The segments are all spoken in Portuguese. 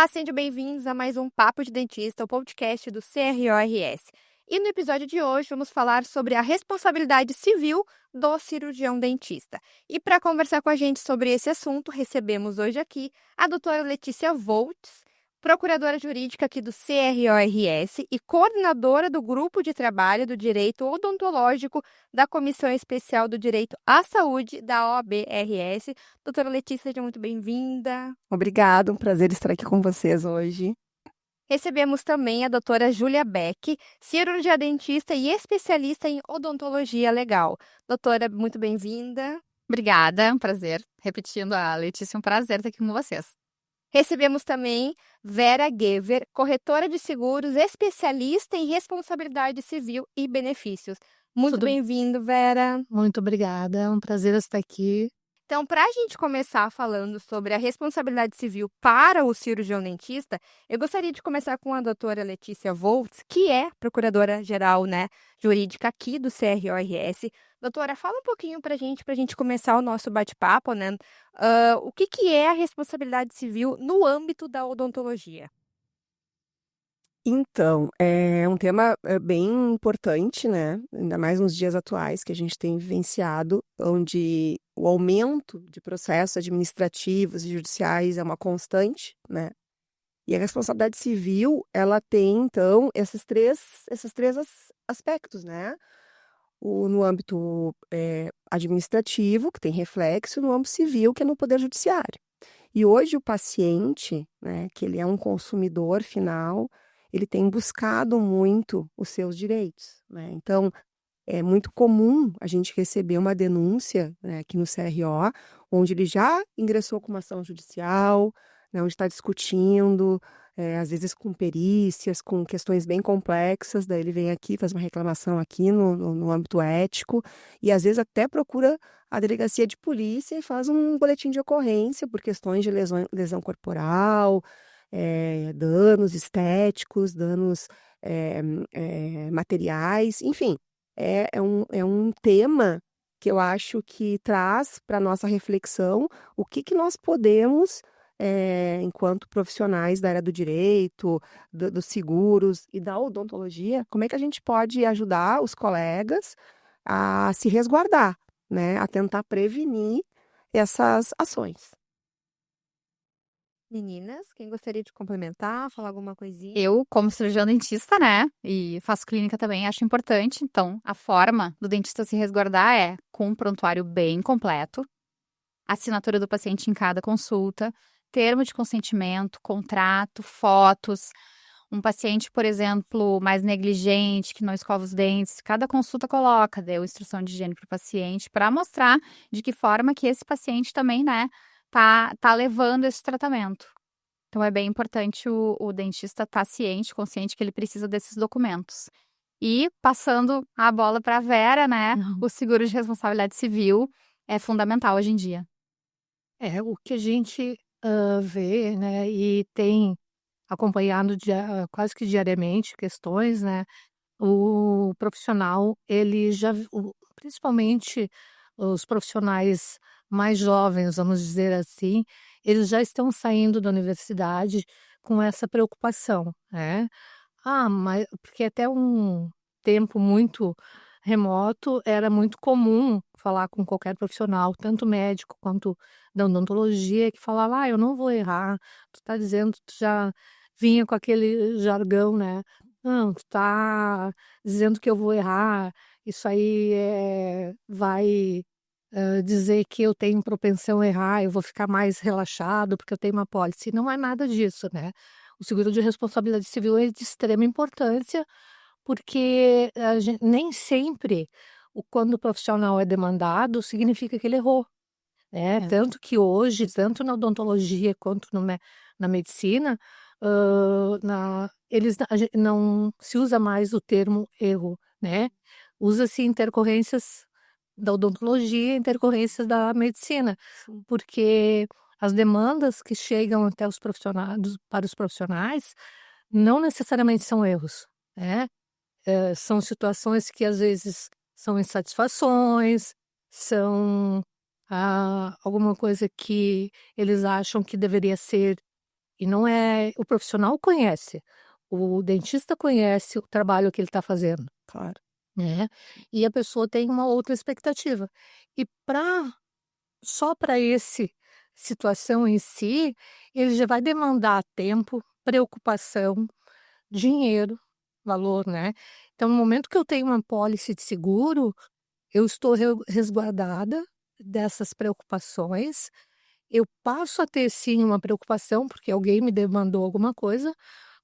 Olá, sejam bem-vindos a mais um Papo de Dentista, o podcast do CRORS. E no episódio de hoje vamos falar sobre a responsabilidade civil do cirurgião dentista. E para conversar com a gente sobre esse assunto, recebemos hoje aqui a doutora Letícia Voltz, procuradora jurídica aqui do CRORS e coordenadora do Grupo de Trabalho do Direito Odontológico da Comissão Especial do Direito à Saúde da OAB-RS. Doutora Letícia, seja muito bem-vinda. Obrigada, um prazer estar aqui com vocês hoje. Recebemos também a doutora Júlia Beck, cirurgia dentista e especialista em odontologia legal. Doutora, muito bem-vinda. Obrigada, é um prazer. Repetindo a Letícia, um prazer estar aqui com vocês. Recebemos também Vera Gever, corretora de seguros, especialista em responsabilidade civil e benefícios. Muito bem-vindo, Vera. Muito obrigada, é um prazer estar aqui. Então, para a gente começar falando sobre a responsabilidade civil para o cirurgião dentista, eu gostaria de começar com a doutora Letícia Voltz, que é procuradora-geral, jurídica aqui do CRORS. Doutora, fala um pouquinho para a gente começar o nosso bate-papo, o que é a responsabilidade civil no âmbito da odontologia? Então, é um tema bem importante, né? Ainda mais nos dias atuais que a gente tem vivenciado, onde o aumento de processos administrativos e judiciais é uma constante, né? E a responsabilidade civil, ela tem, então, esses três aspectos, né? No âmbito administrativo, que tem reflexo, no âmbito civil, que é no Poder Judiciário. E hoje o paciente, né, que ele é um consumidor final, ele tem buscado muito os seus direitos, né? Então, é muito comum a gente receber uma denúncia, né, aqui no CRO, onde ele já ingressou com uma ação judicial, né, onde está discutindo, às vezes com perícias, com questões bem complexas, daí ele vem aqui, faz uma reclamação aqui no âmbito ético, e às vezes até procura a delegacia de polícia e faz um boletim de ocorrência por questões de lesão corporal, danos estéticos, danos materiais, enfim. É um tema que eu acho que traz para a nossa reflexão o que nós podemos, enquanto profissionais da área do direito, dos seguros e da odontologia, como é que a gente pode ajudar os colegas a se resguardar, né, a tentar prevenir essas ações. Meninas, quem gostaria de complementar, falar alguma coisinha? Eu, como cirurgião dentista, e faço clínica também, acho importante. Então, a forma do dentista se resguardar é com um prontuário bem completo, assinatura do paciente em cada consulta, termo de consentimento, contrato, fotos. Um paciente, por exemplo, mais negligente, que não escova os dentes, cada consulta coloca, deu instrução de higiene para o paciente, para mostrar de que forma que esse paciente também, tá levando esse tratamento. Então, é bem importante o dentista estar ciente, consciente que ele precisa desses documentos. E, passando a bola para a Vera, o seguro de responsabilidade civil é fundamental hoje em dia. O que a gente vê, né, e tem acompanhado quase que diariamente questões, né, o profissional, ele já, principalmente os profissionais mais jovens, vamos dizer assim, eles já estão saindo da universidade com essa preocupação, né? Mas porque até um tempo muito remoto era muito comum falar com qualquer profissional, tanto médico quanto da odontologia, que falava: eu não vou errar. Tu tá dizendo, tu já vinha com aquele jargão, né? Não, tu tá dizendo que eu vou errar. Isso aí vai dizer que eu tenho propensão a errar, eu vou ficar mais relaxado porque eu tenho uma pólice. Não é nada disso, né? O seguro de responsabilidade civil é de extrema importância, porque nem sempre, quando o profissional é demandado, significa que ele errou, né? Tanto que hoje, tanto na odontologia quanto na medicina, não se usa mais o termo erro, né? Usa-se intercorrências da odontologia e intercorrências da medicina, porque as demandas que chegam até os profissionais, para os profissionais, não necessariamente são erros, né? São situações que às vezes são insatisfações, são alguma coisa que eles acham que deveria ser E não é... O profissional conhece, o dentista conhece o trabalho que ele está fazendo, Claro. né? E a pessoa tem uma outra expectativa. E só para esse situação em si, ele já vai demandar tempo, preocupação, dinheiro, valor, né? Então, no momento que eu tenho uma pólice de seguro, eu estou resguardada dessas preocupações. Eu passo a ter sim uma preocupação, porque alguém me demandou alguma coisa,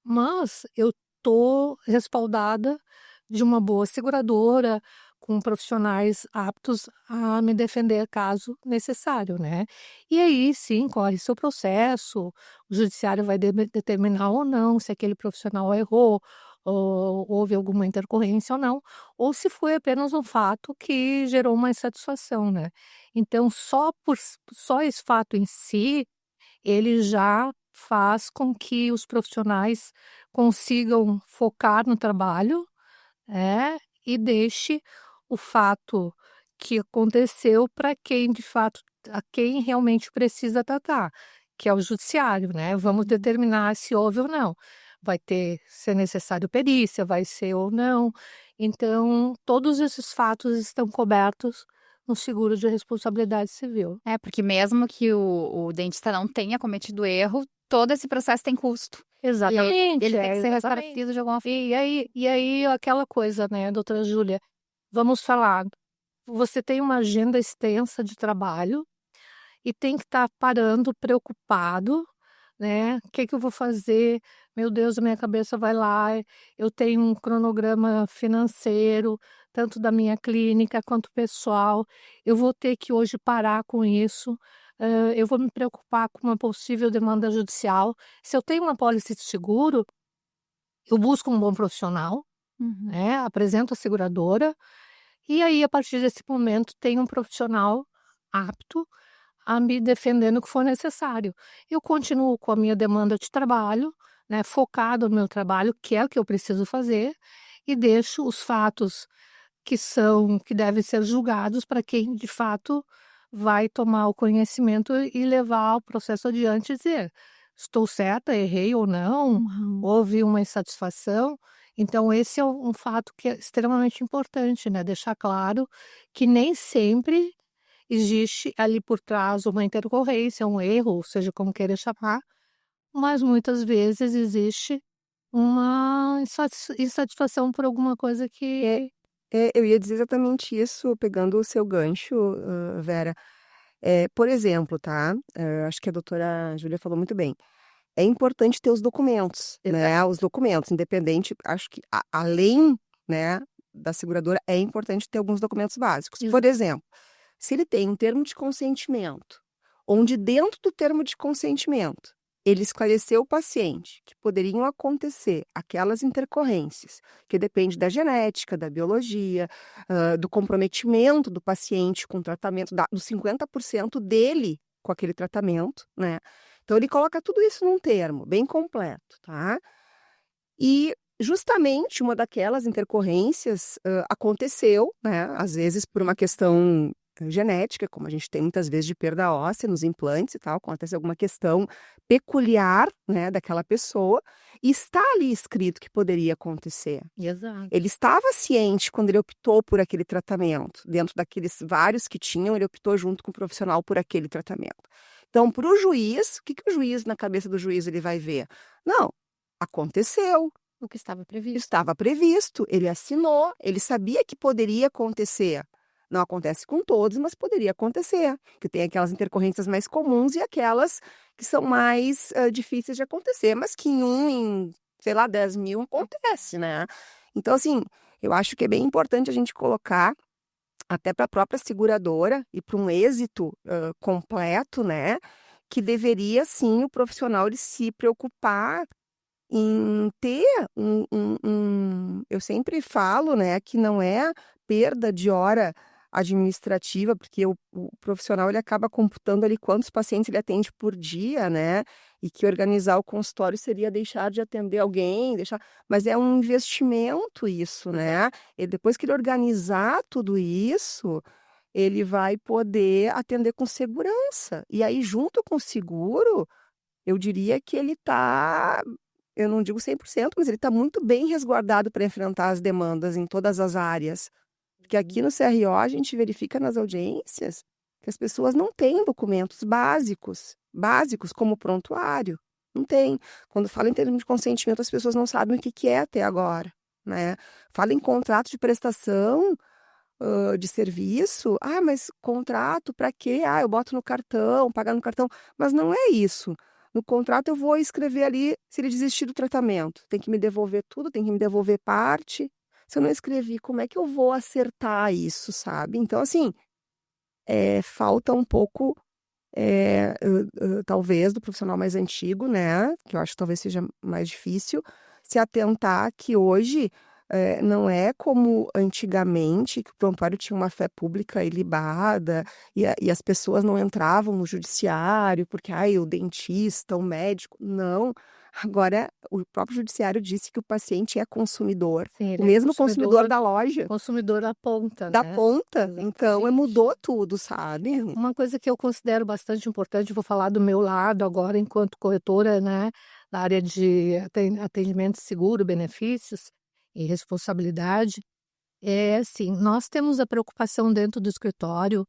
mas eu estou respaldada de uma boa seguradora, com profissionais aptos a me defender caso necessário, né? E aí sim, corre seu processo, o judiciário vai determinar ou não se aquele profissional errou, ou houve alguma intercorrência ou não, ou se foi apenas um fato que gerou uma insatisfação, né? Então, só esse fato em si, ele já faz com que os profissionais consigam focar no trabalho, e deixe o fato que aconteceu para quem de fato, a quem realmente precisa tratar, que é o judiciário, né? Vamos determinar se houve ou não. Vai ser necessário perícia, vai ser ou não. Então, todos esses fatos estão cobertos no seguro de responsabilidade civil. É, porque mesmo que o dentista não tenha cometido erro, todo esse processo tem custo. Exatamente. Ele tem que ser exatamente. ressarcido de alguma forma. E aí aquela coisa, né, doutora Júlia, vamos falar, você tem uma agenda extensa de trabalho e tem que estar parando, preocupado, né? O que que eu vou fazer? Meu Deus, a minha cabeça vai lá. Eu tenho um cronograma financeiro, tanto da minha clínica quanto pessoal. Eu vou ter que hoje parar com isso. Eu vou me preocupar com uma possível demanda judicial. Se eu tenho uma pólice de seguro, eu busco um bom profissional, Uhum. né? Apresento a seguradora. E aí, a partir desse momento, tem um profissional apto a me defender no que for necessário. Eu continuo com a minha demanda de trabalho, né, focado no meu trabalho, que é o que eu preciso fazer, e deixo os fatos que devem ser julgados para quem de fato vai tomar o conhecimento e levar o processo adiante e dizer: estou certa, errei ou não, Uhum. houve uma insatisfação. Então, esse é um fato que é extremamente importante, né? Deixar claro que nem sempre existe ali por trás uma intercorrência, um erro, seja como queira chamar, mas muitas vezes existe uma insatisfação por alguma coisa que... Eu ia dizer exatamente isso, pegando o seu gancho, Vera. Por exemplo, tá? Acho que a doutora Júlia falou muito bem. É importante ter os documentos, né? Os documentos, independente, acho que além, né, da seguradora, é importante ter alguns documentos básicos. Por exemplo, se ele tem um termo de consentimento, onde dentro do termo de consentimento ele esclareceu o paciente que poderiam acontecer aquelas intercorrências, que depende da genética, da biologia, do comprometimento do paciente com o tratamento, dos 50% dele com aquele tratamento, né? Então, ele coloca tudo isso num termo bem completo, tá? E justamente uma daquelas intercorrências aconteceu, né? Às vezes por uma questão genética, como a gente tem muitas vezes de perda óssea nos implantes e tal, acontece alguma questão peculiar, né, daquela pessoa, e está ali escrito que poderia acontecer. Exato. Ele estava ciente quando ele optou por aquele tratamento. Dentro daqueles vários que tinham, ele optou junto com o profissional por aquele tratamento. Então, para o juiz, o que o juiz, na cabeça do juiz, ele vai ver? Não, aconteceu, O que estava previsto. estava previsto, ele assinou, ele sabia que poderia acontecer. Não acontece com todos, mas poderia acontecer. Que tem aquelas intercorrências mais comuns e aquelas que são mais difíceis de acontecer, mas que em, sei lá, 10 mil acontece, né? Então, assim, eu acho que é bem importante a gente colocar até para a própria seguradora e para um êxito completo, né? Que deveria, sim, o profissional ele se preocupar em ter eu sempre falo, né, que não é perda de hora administrativa, porque o profissional ele acaba computando ali quantos pacientes ele atende por dia, né? E que organizar o consultório seria deixar de atender alguém, mas é um investimento isso, né? E depois que ele organizar tudo isso, ele vai poder atender com segurança. E aí, junto com o seguro, eu diria que ele está, eu não digo 100%, mas ele está muito bem resguardado para enfrentar as demandas em todas as áreas. Porque aqui no CRO a gente verifica nas audiências que as pessoas não têm documentos básicos como prontuário. Não tem. Quando fala em termos de consentimento, as pessoas não sabem o que é até agora, né? Fala em contrato de prestação de serviço. Ah, mas contrato para quê? Ah, eu boto no cartão, pagar no cartão. Mas não é isso. No contrato eu vou escrever ali se ele desistir do tratamento. Tem que me devolver tudo, tem que me devolver parte. Se eu não escrevi, como é que eu vou acertar isso, sabe? Então, assim, falta um pouco, talvez, do profissional mais antigo, né? Que eu acho que talvez seja mais difícil, se atentar que hoje não é como antigamente, que o prontuário tinha uma fé pública ilibada e as pessoas não entravam no judiciário porque, o dentista, o médico. Não. Agora, o próprio judiciário disse que o paciente é consumidor, Sim, o ele é mesmo consumidor da loja, consumidor da ponta, da né? ponta. Então, Exatamente. mudou tudo, sabe? Uma coisa que eu considero bastante importante, vou falar do meu lado agora, enquanto corretora, né, na área de atendimento seguro, benefícios e responsabilidade, é assim, nós temos a preocupação dentro do escritório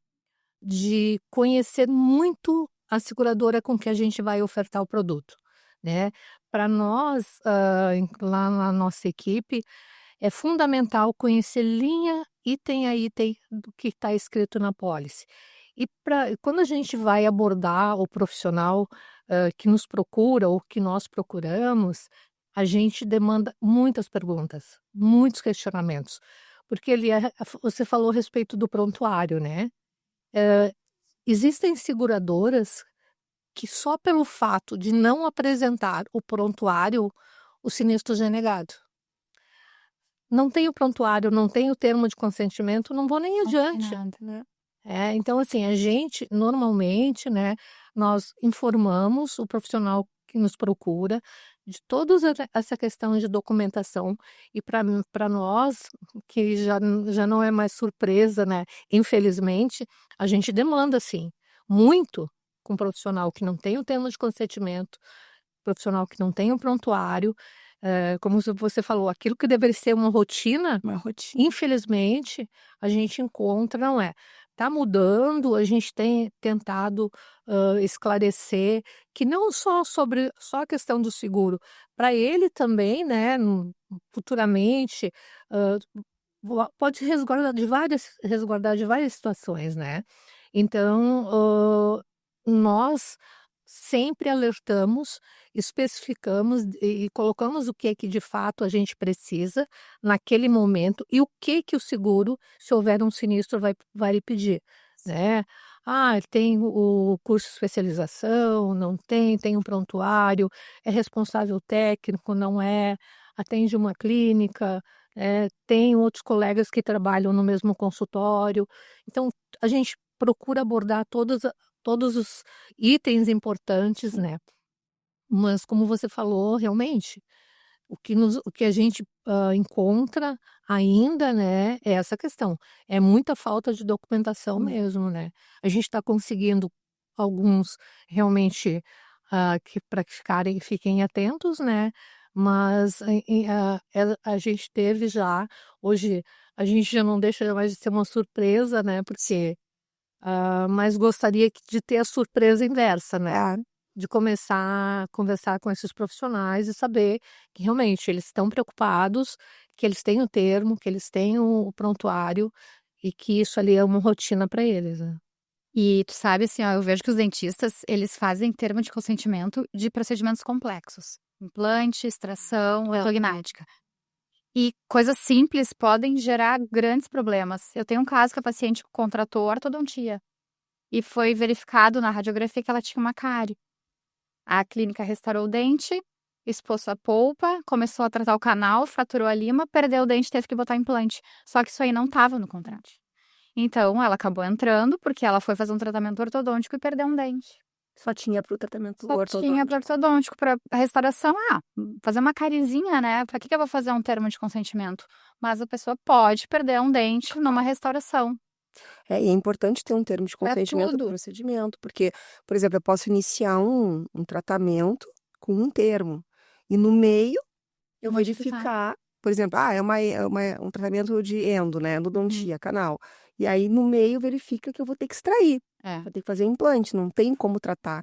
de conhecer muito a seguradora com que a gente vai ofertar o produto, né? Para nós, lá na nossa equipe, é fundamental conhecer linha, item a item do que está escrito na pólice. E quando a gente vai abordar o profissional que nos procura ou que nós procuramos, a gente demanda muitas perguntas, muitos questionamentos. Porque você falou a respeito do prontuário, né? Existem seguradoras que só pelo fato de não apresentar o prontuário, o sinistro já é negado. Não tem o prontuário, não tem o termo de consentimento, não vou nem adiante. Nada. Então, assim, a gente, normalmente, né, nós informamos o profissional que nos procura de toda essa questão de documentação e para nós, que já não é mais surpresa, né, infelizmente, a gente demanda, sim, muito com profissional que não tem o termo de consentimento, profissional que não tem o prontuário, como você falou, aquilo que deveria ser uma rotina, Uma rotina. infelizmente, a gente encontra, não é? Está mudando, a gente tem tentado esclarecer que não só sobre a questão do seguro, para ele também, né, futuramente, pode resguardar de várias situações, né? Então, nós sempre alertamos, especificamos e colocamos o que é que de fato a gente precisa naquele momento e o que o seguro, se houver um sinistro, vai lhe pedir, né? Tem o curso de especialização, não tem um prontuário, é responsável técnico, não é, atende uma clínica, tem outros colegas que trabalham no mesmo consultório. Então, a gente procura abordar todos os itens importantes, né? Mas como você falou, realmente, o que a gente encontra ainda, né, é essa questão. É muita falta de documentação mesmo, né? A gente está conseguindo alguns realmente que para que fiquem atentos, né? Mas a gente teve já, hoje a gente já não deixa mais de ser uma surpresa, né? Porque mas gostaria de ter a surpresa inversa, né? De começar a conversar com esses profissionais e saber que realmente eles estão preocupados, que eles têm o termo, que eles têm o prontuário e que isso ali é uma rotina para eles, né? E tu sabe, assim, ó, eu vejo que os dentistas, eles fazem termo de consentimento de procedimentos complexos. Implante, extração, ortognática. E coisas simples podem gerar grandes problemas. Eu tenho um caso que a paciente contratou ortodontia e foi verificado na radiografia que ela tinha uma cárie. A clínica restaurou o dente, expôs a polpa, começou a tratar o canal, fraturou a lima, perdeu o dente, teve que botar implante. Só que isso aí não estava no contrato. Então, ela acabou entrando porque ela foi fazer um tratamento ortodôntico e perdeu um dente. Só tinha para o tratamento Só ortodôntico. tinha para ortodôntico, para restauração. Fazer uma carizinha, né? Para que eu vou fazer um termo de consentimento? Mas a pessoa pode perder um dente numa restauração. E é importante ter um termo de Pra consentimento do tudo. procedimento, porque, por exemplo, eu posso iniciar um tratamento com um termo, e no meio eu vou Modificar. verificar, por exemplo, um tratamento de endo, né, endodontia, canal. E aí no meio verifica que eu vou ter que extrair, É. vou ter que fazer implante, não tem como tratar.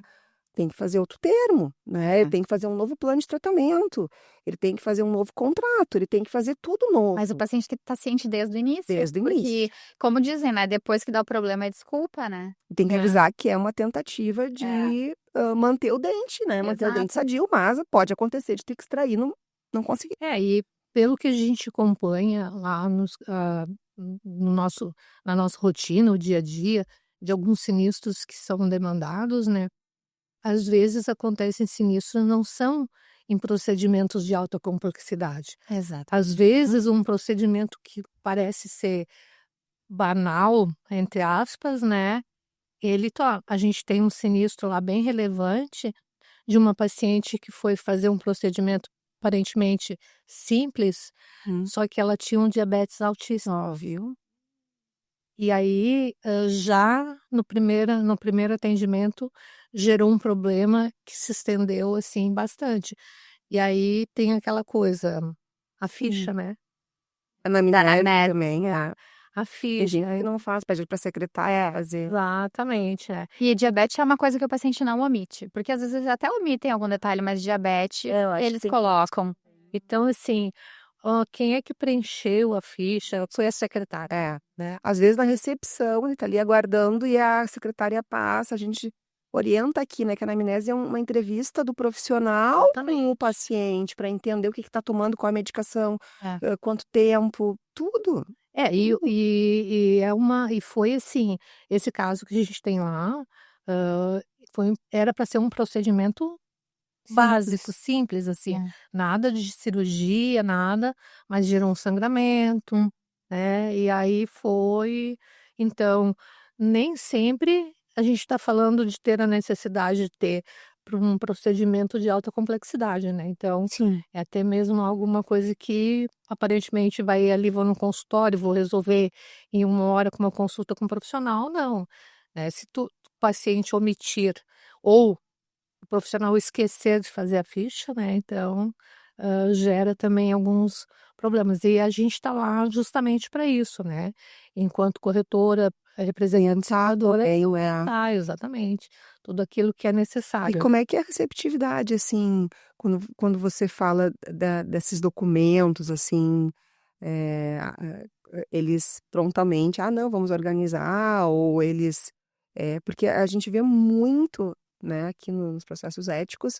Tem que fazer outro termo, né? Ele tem que fazer um novo plano de tratamento, ele tem que fazer um novo contrato, ele tem que fazer tudo Mas o novo, paciente tem que estar ciente desde o início. desde o Porque, início. como dizem, né? Depois que dá o problema é desculpa, né? Tem que É. avisar que é uma tentativa de manter o dente, né? Manter o dente Exato. sadio, mas pode acontecer de ter que extrair, não conseguir. E pelo que a gente acompanha lá na nossa rotina, o dia a dia, de alguns sinistros que são demandados, né? Às vezes acontecem sinistros não são em procedimentos de alta complexidade. Exato. Às vezes um procedimento que parece ser banal, entre aspas, né? A gente tem um sinistro lá bem relevante de uma paciente que foi fazer um procedimento aparentemente simples, só que ela tinha um diabetes altíssimo. Óbvio. E aí, já no primeiro atendimento, gerou um problema que se estendeu, assim, bastante. E aí tem aquela coisa, a ficha, né? Anamnese anamnese. também, A Tem ficha, gente que não faz, pede pra secretária fazer. exatamente, E diabetes é uma coisa que o paciente não omite. Porque às vezes eles até omitem algum detalhe, mas diabetes Eu acho que eles tem- colocam. Então, assim, quem é que preencheu a ficha foi a secretária, né? Às vezes na recepção, ele tá ali aguardando e a secretária passa, a gente orienta aqui, né, que a anamnese é uma entrevista do profissional com Exatamente. o paciente para entender o que tá tomando, qual a medicação, É. quanto tempo, tudo. E foi assim, esse caso que a gente tem lá, era para ser um procedimento básico, simples, assim, É. nada de cirurgia, nada, mas gerou um sangramento, né? E aí então, nem sempre a gente está falando de ter a necessidade de ter para um procedimento de alta complexidade, né? Então, Sim. é até mesmo alguma coisa que aparentemente vai ali, vou no consultório, vou resolver em 1 hora com uma consulta com um profissional, não, né? Se o paciente omitir ou o profissional esquecer de fazer a ficha, né, então, gera também alguns problemas. E a gente está lá justamente para isso, né, enquanto corretora, representadora, exatamente, tudo aquilo que é E necessário. como é que é a receptividade, assim, quando você fala desses documentos, assim, eles prontamente, não, vamos organizar, ou eles, porque a gente vê muito, né, aqui nos processos éticos,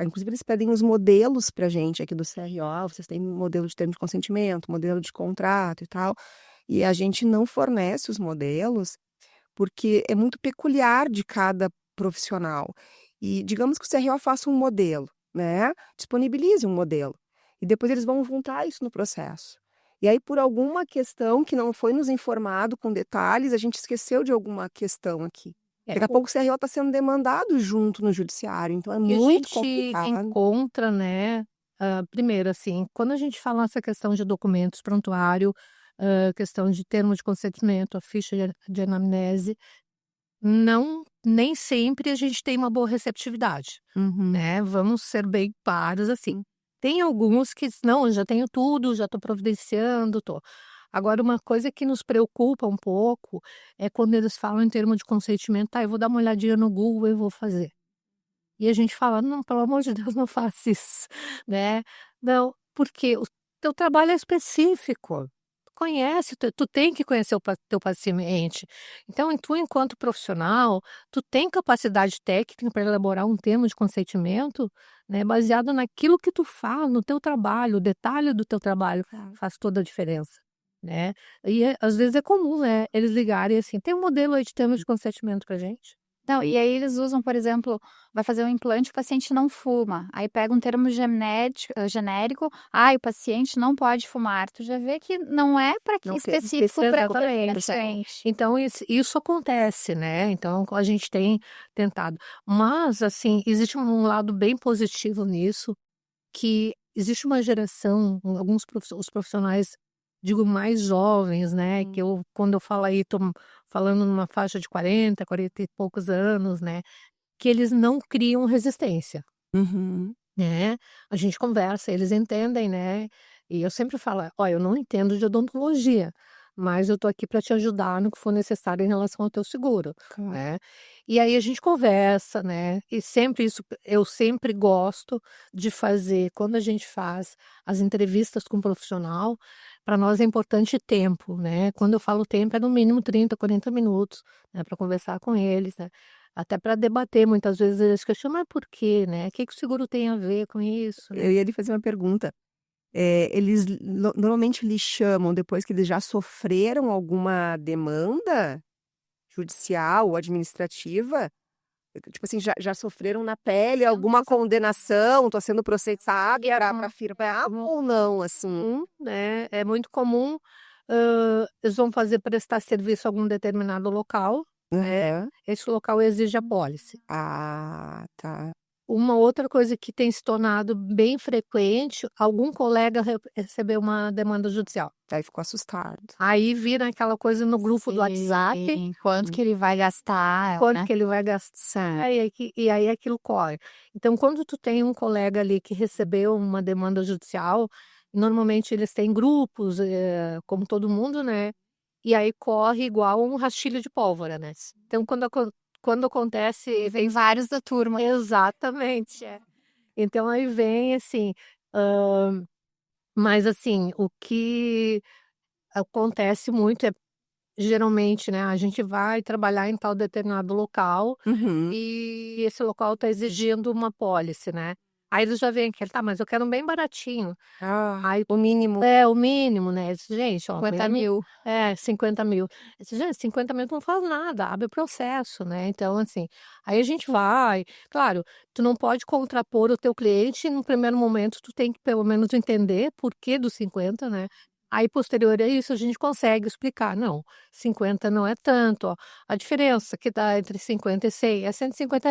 inclusive eles pedem os modelos pra gente aqui do CRO, vocês têm modelo de termo de consentimento, modelo de contrato e tal, e a gente não fornece os modelos, porque é muito peculiar de cada profissional. E digamos que o CRO faça um modelo, né? Disponibilize um modelo. E depois eles vão juntar isso no processo. E aí, por alguma questão que não foi nos informado com detalhes, a gente esqueceu de alguma questão aqui. Daqui a pouco o CRO está sendo demandado junto no judiciário, então é O que a muito gente complicado. encontra, né, primeiro, assim, quando a gente fala nessa questão de documentos, prontuário, questão de termo de consentimento, a ficha de anamnese, nem sempre a gente tem uma boa receptividade, né? Vamos ser bem claros, assim. Tem alguns que, não, eu já tenho tudo, já estou providenciando, tô. Agora, uma coisa que nos preocupa um pouco é quando eles falam em termo de consentimento, eu vou dar uma olhadinha no Google e vou fazer. E a gente fala: "Não, pelo amor de Deus, não faça isso", né. Não, porque o teu trabalho é específico. Tu conhece, tu tem que conhecer o teu paciente. Então, tu enquanto profissional, tu tem capacidade técnica para elaborar um termo de consentimento, né, baseado naquilo que tu faz, no teu trabalho, o detalhe do teu trabalho faz toda a diferença, né. E às vezes é comum, né, eles ligarem assim: "Tem um modelo aí de termo de consentimento pra gente?". Não, e aí eles usam, por exemplo, vai fazer um implante, o paciente não fuma. Aí pega um termo genérico, o paciente não pode fumar. Tu já vê que não é para Não tem específico para Exatamente. paciente. Então isso acontece, né, então a gente tem tentado. Mas, assim, existe um lado bem positivo nisso, que existe uma geração, os profissionais digo mais jovens, né? Que quando eu falo aí, tô falando numa faixa de 40 e poucos anos, né? Que eles não criam resistência, Uhum. né? A gente conversa, eles entendem, né? E eu sempre falo, ó, eu não entendo de odontologia, mas eu tô aqui para te ajudar no que for necessário em relação ao teu seguro, Claro. né? E aí a gente conversa, né? E sempre isso, eu sempre gosto de fazer, quando a gente faz as entrevistas com o profissional, para nós é importante tempo, né? Quando eu falo tempo, é no mínimo 30, 40 minutos, né? Para conversar com eles, né? Até para debater, muitas vezes eles questionam, mas por quê, né? O que que o seguro tem a ver com isso, né? Eu ia lhe fazer uma pergunta. Eles normalmente lhe chamam depois que eles já sofreram alguma demanda judicial ou administrativa? Tipo assim, já sofreram na pele alguma condenação, tô sendo processado para firmar ou não, assim? Né? É muito comum, eles vão fazer prestar serviço a algum determinado local, né? Aham. Esse local exige apólice. Ah, tá. Uma outra coisa que tem se tornado bem frequente, algum colega recebeu uma demanda judicial. Aí ficou assustado. Aí vira aquela coisa no grupo do WhatsApp, Sim, quanto que ele vai gastar, quanto né? que ele vai gastar, e aí aquilo corre. Então, quando tu tem um colega ali que recebeu uma demanda judicial, normalmente eles têm grupos, como todo mundo, né? E aí corre igual um rastilho de pólvora, né? Então, quando acontece, Vem vários da turma. exatamente. Então aí vem assim, mas assim, o que acontece muito é, geralmente, né, a gente vai trabalhar em tal determinado local Uhum. e esse local está exigindo uma pólice, né? Aí eles já vêm aquele, tá, mas eu quero um bem baratinho. Aí O mínimo. é o mínimo, né? Eu disse, gente, ó, 50 mil. 50 mil. Eu disse, gente, 50 mil não faz nada, abre o processo, né? Então, assim, aí a gente vai. Claro, tu não pode contrapor o teu cliente, no primeiro momento tu tem que pelo menos entender por que dos 50, né? Aí, posterior a isso, a gente consegue explicar. Não, 50 não é tanto, ó. A diferença que dá entre 50 e 100 é R$ 150,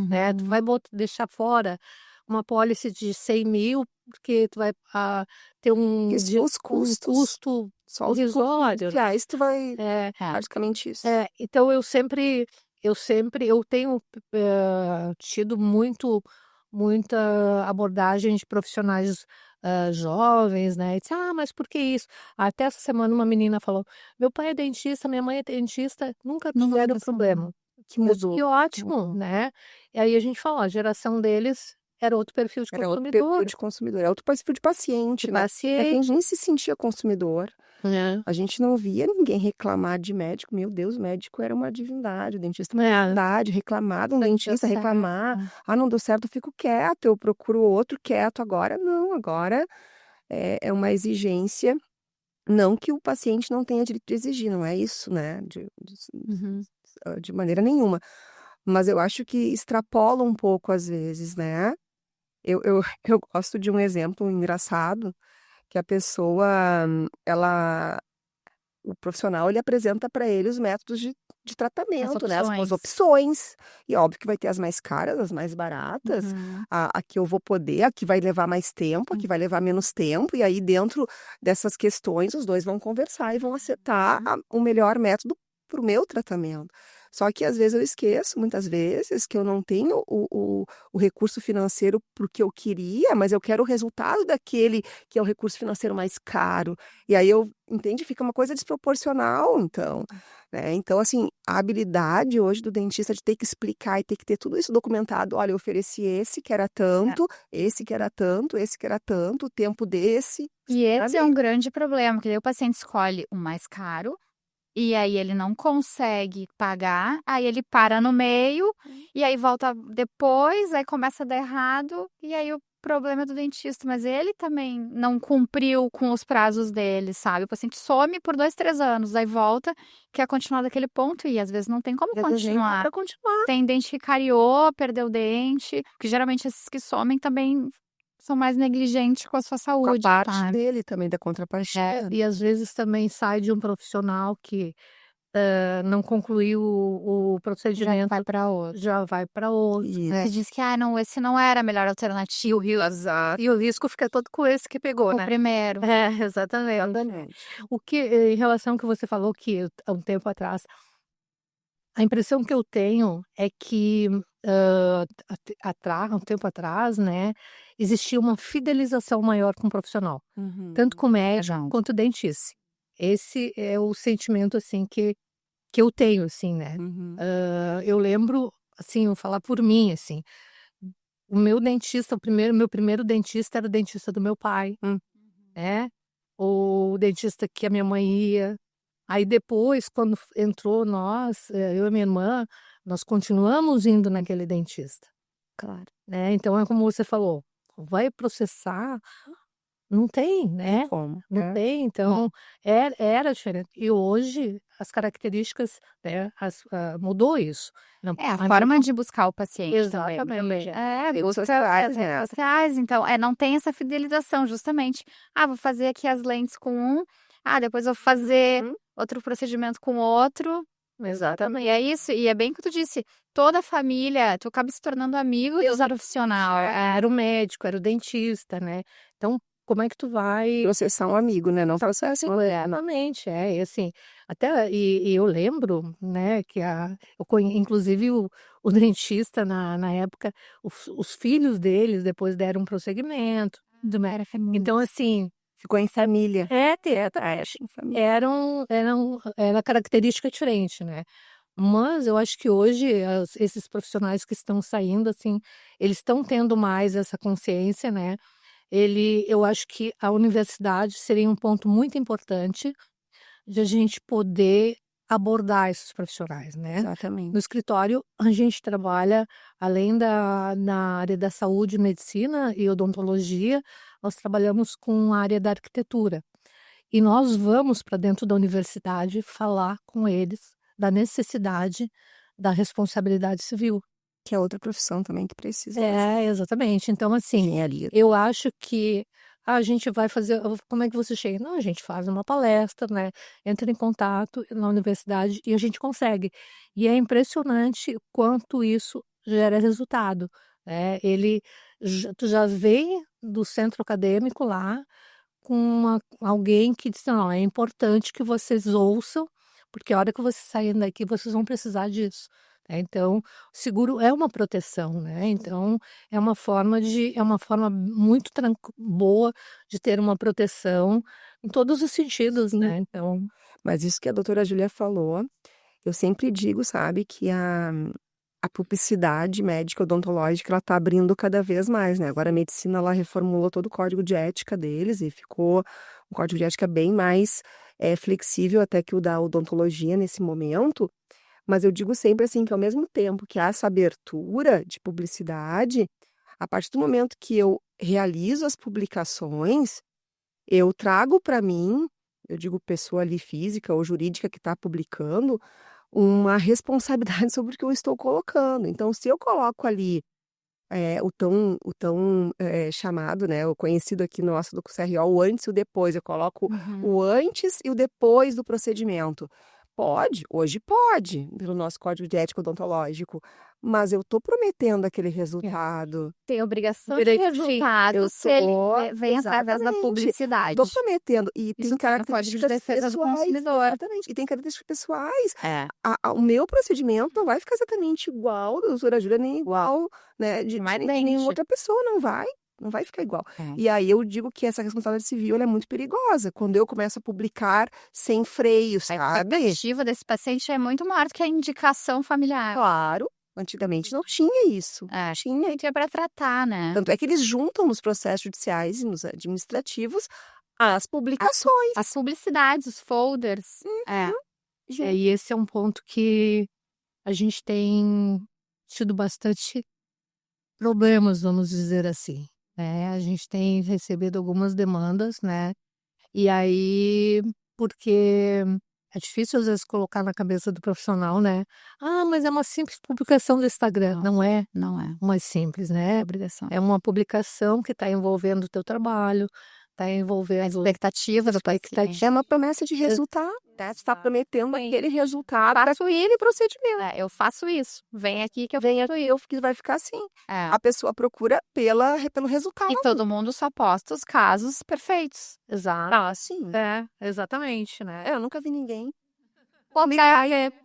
né? Tu vai deixar fora uma pólice de 100 mil, porque tu vai ter Isso, os um custos. custo Só os custos irrisório. judiciais tu vai É, praticamente isso. então eu tenho tido muita abordagem de profissionais jovens, né? E disse, mas por que isso? Até essa semana uma menina falou, meu pai é dentista, minha mãe é dentista, nunca tiveram problema. Que mudou. Que ótimo, né? E aí a gente falou, a geração deles era outro perfil de Era outro perfil consumidor, de consumidor, é outro perfil de paciente, de né? É que a paciente, gente nem se sentia consumidor. né? A gente não via ninguém reclamar de médico. Meu Deus, o médico era uma divindade, o dentista era uma É, divindade. Reclamar de um Não deu dentista, certo. reclamar. Não deu certo, eu fico quieto, eu procuro outro quieto. Agora não, agora é uma exigência. Não que o paciente não tenha direito de exigir, não é isso, né? Uhum. De maneira nenhuma. Mas eu acho que extrapola um pouco às vezes, né? Eu gosto de um exemplo engraçado, que a pessoa, ela, o profissional, ele apresenta para ele os métodos de tratamento, né? As opções. E óbvio que vai ter as mais caras, as mais baratas, Uhum. a que eu vou poder, a que vai levar mais tempo, a que vai levar menos tempo. E aí, dentro dessas questões, os dois vão conversar e vão acertar o melhor método para o meu tratamento. Só que às vezes eu esqueço, muitas vezes, que eu não tenho o recurso financeiro porque eu queria, mas eu quero o resultado daquele que é o recurso financeiro mais caro. E aí entende? Fica uma coisa desproporcional, então, né? Então, assim, a habilidade hoje do dentista de ter que explicar e ter que ter tudo isso documentado. Olha, eu ofereci esse que era tanto, esse que era tanto, esse que era tanto, o tempo desse. E esse é sabe? um grande problema, que daí o paciente escolhe o mais caro, e aí ele não consegue pagar, aí ele para no meio, e aí volta depois, aí começa a dar errado, e aí o problema é do dentista, mas ele também não cumpriu com os prazos dele, sabe? O paciente some por 2, 3 anos, aí volta, quer continuar daquele ponto, e às vezes não tem como continuar. Para continuar. Tem dente que cariou, perdeu o dente, porque geralmente esses que somem também são mais negligentes com a sua Com a saúde, parte sabe? dele também, da contrapartida. e às vezes também sai de um profissional que não concluiu o Já procedimento, vai para outro. já vai para outro, Isso. né? Você diz que, não, esse não era a melhor alternativa, Exato. E o risco fica todo com esse que pegou, o né? primeiro. Exatamente. O que, em relação ao que você falou que há um tempo atrás, a impressão que eu tenho é que um tempo atrás, né, existia uma fidelização maior com o profissional, tanto com o médico Legal. quanto o dentista. Esse é o sentimento assim que eu tenho, assim, né? Eu lembro, assim, vou falar por mim, assim, o meu dentista, meu primeiro dentista era o dentista do meu pai, né? O dentista que a minha mãe ia. Aí depois, quando entrou nós, eu e minha irmã, nós continuamos indo naquele dentista, Claro. né? Então é como você falou, vai processar, não tem, né? Como? Não tem, então era diferente. E hoje as características, né, mudou isso. Não, É, a mas forma de buscar o paciente também. Exatamente. Redes Busca sociais, as né? redes sociais, então, não tem essa fidelização, justamente. Vou fazer aqui as lentes com um, depois vou fazer outro procedimento com outro. Exatamente. E é isso, e é bem o que tu disse, toda a família, tu acaba se tornando amigo do profissional. Era o médico, era o dentista, né? Então, como é que tu vai Processar um amigo, né? Não processo. Exatamente, e assim, até e eu lembro, né, que inclusive o dentista na época, os filhos deles depois deram um prosseguimento, Era feminino. então assim, Ficou em família. em família. Era característica diferente, né? Mas eu acho que hoje esses profissionais que estão saindo, assim, eles estão tendo mais essa consciência, né? Eu acho que a universidade seria um ponto muito importante de a gente poder abordar esses profissionais, né? Exatamente. No escritório, a gente trabalha, além na área da saúde, medicina e odontologia, nós trabalhamos com a área da arquitetura. E nós vamos para dentro da universidade falar com eles da necessidade da responsabilidade civil. Que é outra profissão também que precisa. Exatamente. Então, assim, Engenharia. eu acho que a gente vai fazer. Como é que você chega? Não, a gente faz uma palestra, né? Entra em contato na universidade e a gente consegue. E é impressionante o quanto isso gera resultado, né? Tu já vem do centro acadêmico lá com alguém que diz: não, é importante que vocês ouçam, porque a hora que vocês saírem daqui, vocês vão precisar disso. Então, o seguro é uma proteção, né? Então, é uma forma muito boa de ter uma proteção em todos os sentidos, né? Então, Mas isso que a doutora Júlia falou, eu sempre digo, sabe, que a publicidade médica odontológica, ela tá abrindo cada vez mais, né? Agora a medicina, ela reformulou todo o código de ética deles e ficou um código de ética bem mais flexível até que o da odontologia nesse momento. Mas eu digo sempre assim, que ao mesmo tempo que há essa abertura de publicidade, a partir do momento que eu realizo as publicações, eu trago para mim, eu digo pessoa ali física ou jurídica que está publicando, uma responsabilidade sobre o que eu estou colocando. Então, se eu coloco ali o tão chamado, né, o conhecido aqui nosso do CRO, o antes e o depois, eu coloco o antes e o depois do procedimento. Hoje pode, pelo nosso código de ética odontológico, mas eu estou prometendo aquele resultado. Tem obrigação de Direito, resultado eu se ele tô- vem através da exatamente. publicidade. Estou prometendo. E Isso tem tá no Código de características Defesa do pessoais. Consumidor. Exatamente. E tem características pessoais. É. O meu procedimento não vai ficar exatamente igual da doutora Júlia, nem igual, né, de Mais nenhuma dente. outra pessoa, não vai ficar igual. É. E aí eu digo que essa responsabilidade civil ela é muito perigosa, quando eu começo a publicar sem freio, A sabe? expectativa desse paciente é muito maior do que a indicação familiar. Claro, antigamente não tinha isso. É. Tinha. Então é para tratar, né? Tanto é que eles juntam nos processos judiciais e nos administrativos as publicações. As publicidades, os folders. e esse é um ponto que a gente tem tido bastante problemas, vamos dizer assim, né? A gente tem recebido algumas demandas, né? E aí, porque é difícil às vezes colocar na cabeça do profissional, né? Mas é uma simples publicação do Instagram. Não é Não é mais simples, né? obrigação. É uma publicação que está envolvendo o teu trabalho, tá envolvendo Expectativa do paciente. É uma promessa de resultado, né? Você está prometendo aquele resultado para aquele procedimento. Eu faço isso. Vem aqui que eu Vem faço aqui, isso. que vai ficar assim. É. A pessoa procura pelo resultado. E todo mundo só posta os casos perfeitos. Exato. Ah, sim. Exatamente, né? Eu nunca vi ninguém.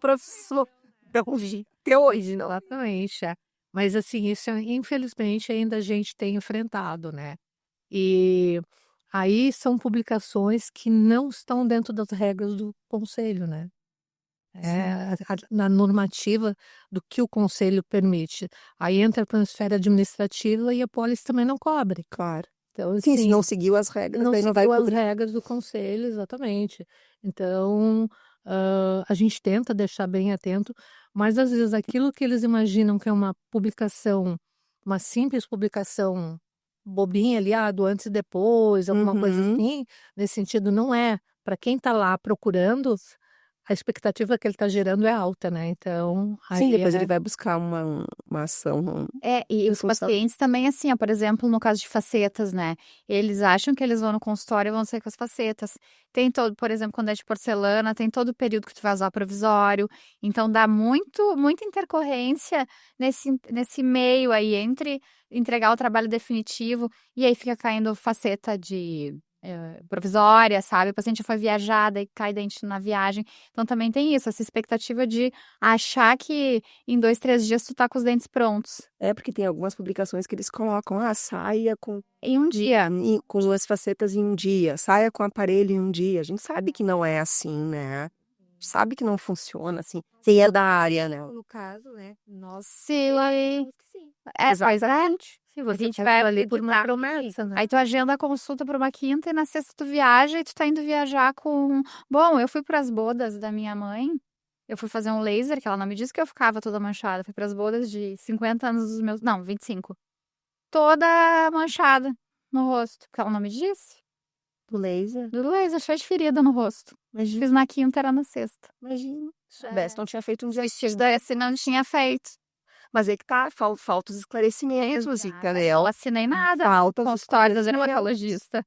Professor. Eu vi. Até hoje, não. Exatamente, é. Mas assim, isso infelizmente ainda a gente tem enfrentado, né? E aí são publicações que não estão dentro das regras do conselho, né? Na normativa do que o conselho permite. Aí entra para a esfera administrativa e a pólice também não cobre. Claro. Então, Sim, se assim, não seguiu as regras, não daí não vai seguiu as cobrir. regras do conselho, exatamente. Então, a gente tenta deixar bem atento, mas às vezes aquilo que eles imaginam que é uma publicação, uma simples publicação bobinha ali, do antes e depois, alguma coisa Uhum. assim, nesse sentido, não é. Para quem está lá procurando, a expectativa que ele está gerando é alta, né? Então, Sim, aí depois ele vai buscar uma ação. E os pacientes também, assim, ó, por exemplo, no caso de facetas, né? Eles acham que eles vão no consultório e vão sair com as facetas. Tem todo, por exemplo, quando é de porcelana, tem todo o período que tu vai usar provisório. Então, dá muita intercorrência nesse meio aí, entre entregar o trabalho definitivo e aí fica caindo faceta de provisória, sabe? O paciente foi viajar, daí cai dente na viagem. Então, também tem isso, essa expectativa de achar que em 2, 3 dias tu tá com os dentes prontos. É, porque tem algumas publicações que eles colocam, saia com Em um dia. com duas facetas em um dia, saia com aparelho em um dia. A gente sabe que não é assim, né? A gente sabe que não funciona assim. Você é da área, né? No caso, né? Nossa, sim. Exatamente. se você gente vai vai ali por uma acreditar. promessa, né? Aí tu agenda a consulta para uma quinta e na sexta tu viaja e tu tá indo viajar com... Bom, eu fui pras bodas da minha mãe. Eu fui fazer um laser, que ela não me disse que eu ficava toda manchada. Fui pras bodas de 50 anos dos meus... Não, 25. Toda manchada no rosto. Porque ela não me disse. Do laser. Do laser, cheio de ferida no rosto. Imagina. Fiz na quinta, era na sexta. Imagina. Se soubesse, não tinha feito um dia. Se não tinha feito. Mas é que tá, falta os esclarecimentos, entendeu? Não assinei nada. Falta os Consultório da esclarecimentos. dermatologista.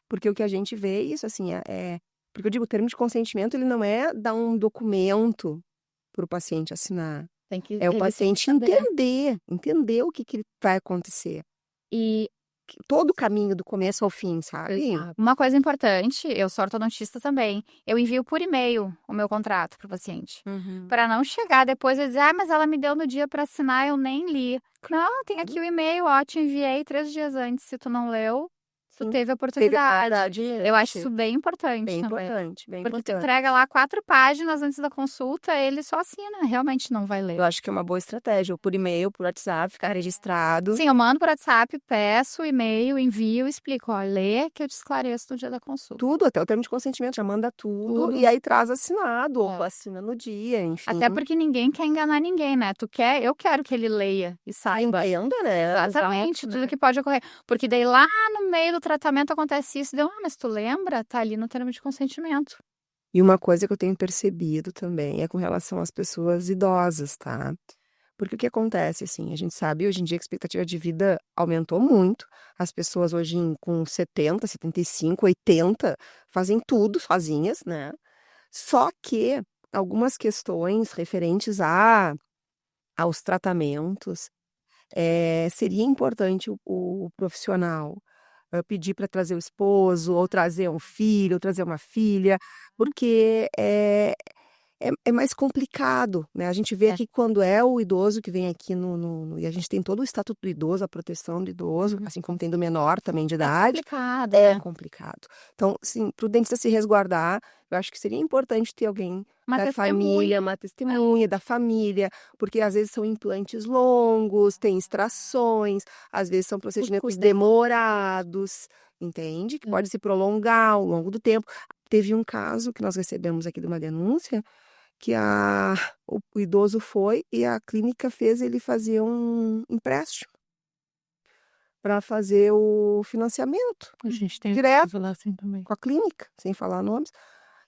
Porque o que a gente vê é isso, assim, porque eu digo, o termo de consentimento, ele não é dar um documento para o paciente assinar. Tem que É o paciente entender o que vai acontecer. E Todo o caminho do começo ao fim, sabe? uma coisa importante, eu sou ortodontista também. Eu envio por e-mail o meu contrato pro paciente. Para não chegar depois e dizer, mas ela me deu no dia para assinar, eu nem li. Não, tem aqui o e-mail, te enviei 3 dias antes. Se tu não leu, tu teve a oportunidade. Eu acho isso bem importante bem também. importante, bem Porque tu importante. entrega lá 4 páginas antes da consulta, ele só assina, realmente não vai ler. Eu acho que é uma boa estratégia, ou por e-mail, por WhatsApp, ficar registrado. Sim, eu mando por WhatsApp, peço o e-mail, envio, explico, lê que eu te esclareço no dia da consulta. Tudo, até o termo de consentimento, já manda tudo. E aí traz assinado, ou assina no dia, enfim. Até porque ninguém quer enganar ninguém, né? Eu quero que ele leia e saiba. Entenda, né? Exatamente, tudo que pode ocorrer. Porque daí lá no meio do tratamento acontece isso, mas tu lembra? Tá ali no termo de consentimento. E uma coisa que eu tenho percebido também é com relação às pessoas idosas, tá? Porque o que acontece, assim, a gente sabe hoje em dia que a expectativa de vida aumentou muito. As pessoas hoje com 70, 75, 80 fazem tudo sozinhas, né? Só que algumas questões referentes aos tratamentos, seria importante o profissional pedir para trazer o esposo, ou trazer um filho, ou trazer uma filha, porque é mais complicado, né? A gente vê aqui quando é o idoso que vem aqui e a gente tem todo o estatuto do idoso, a proteção do idoso, assim como tem do menor também de idade. Complicado, É né? complicado. Então, sim, para o dentista se resguardar, eu acho que seria importante ter alguém da família, uma testemunha da família, porque às vezes são implantes longos, tem extrações, às vezes são procedimentos demorados, entende? Que pode se prolongar ao longo do tempo. Teve um caso que nós recebemos aqui de uma denúncia, que o idoso foi e a clínica fez ele fazer um empréstimo para fazer o financiamento A gente tem direto lá assim também. com a clínica, sem falar nomes.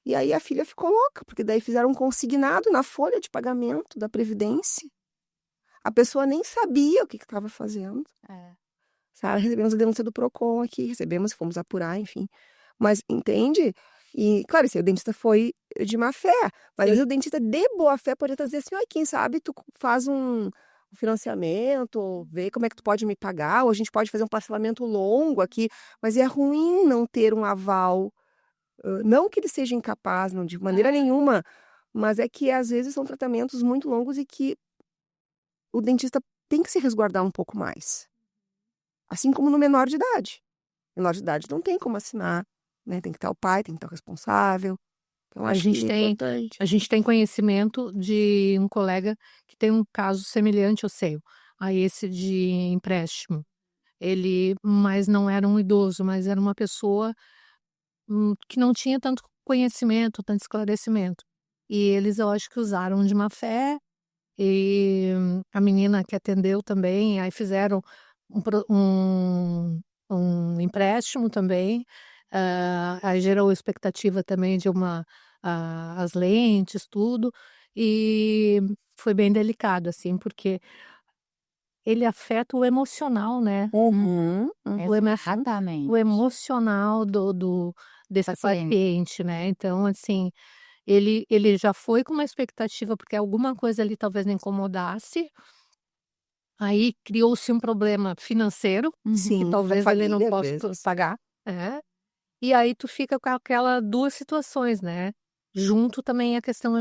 E aí a filha ficou louca, porque daí fizeram um consignado na folha de pagamento da Previdência. A pessoa nem sabia o que estava fazendo. sabe? Recebemos a denúncia do PROCON aqui, recebemos, fomos apurar, enfim. Mas, entende? E, claro, esse aí o dentista foi de má fé, mas às vezes o dentista de boa fé pode até dizer assim, ó, quem sabe tu faz um financiamento, ou vê como é que tu pode me pagar, ou a gente pode fazer um parcelamento longo aqui, mas é ruim não ter um aval, não que ele seja incapaz, não de maneira nenhuma, mas é que às vezes são tratamentos muito longos e que o dentista tem que se resguardar um pouco mais. Assim como no menor de idade. Menor de idade não tem como assinar, né? Tem que estar o pai, tem que estar o responsável. Então, A acho gente que é tem, importante. a gente tem conhecimento de um colega que tem um caso semelhante ao seu, a esse de empréstimo. Ele, mas não era um idoso, mas era uma pessoa que não tinha tanto conhecimento, tanto esclarecimento. E eles, eu acho que usaram de má fé, e a menina que atendeu também, aí fizeram um empréstimo também, aí gerou expectativa também de as lentes, tudo, e foi bem delicado, assim, porque ele afeta o emocional, né? Uhum, O Exatamente. emocional desse Paciente. paciente, né? Então, assim, ele já foi com uma expectativa, porque alguma coisa ali talvez não incomodasse, aí criou-se um problema financeiro, que sim, da talvez ele não família, às possa vezes. pagar, e aí tu fica com aquela 2 situações, né, junto também a questão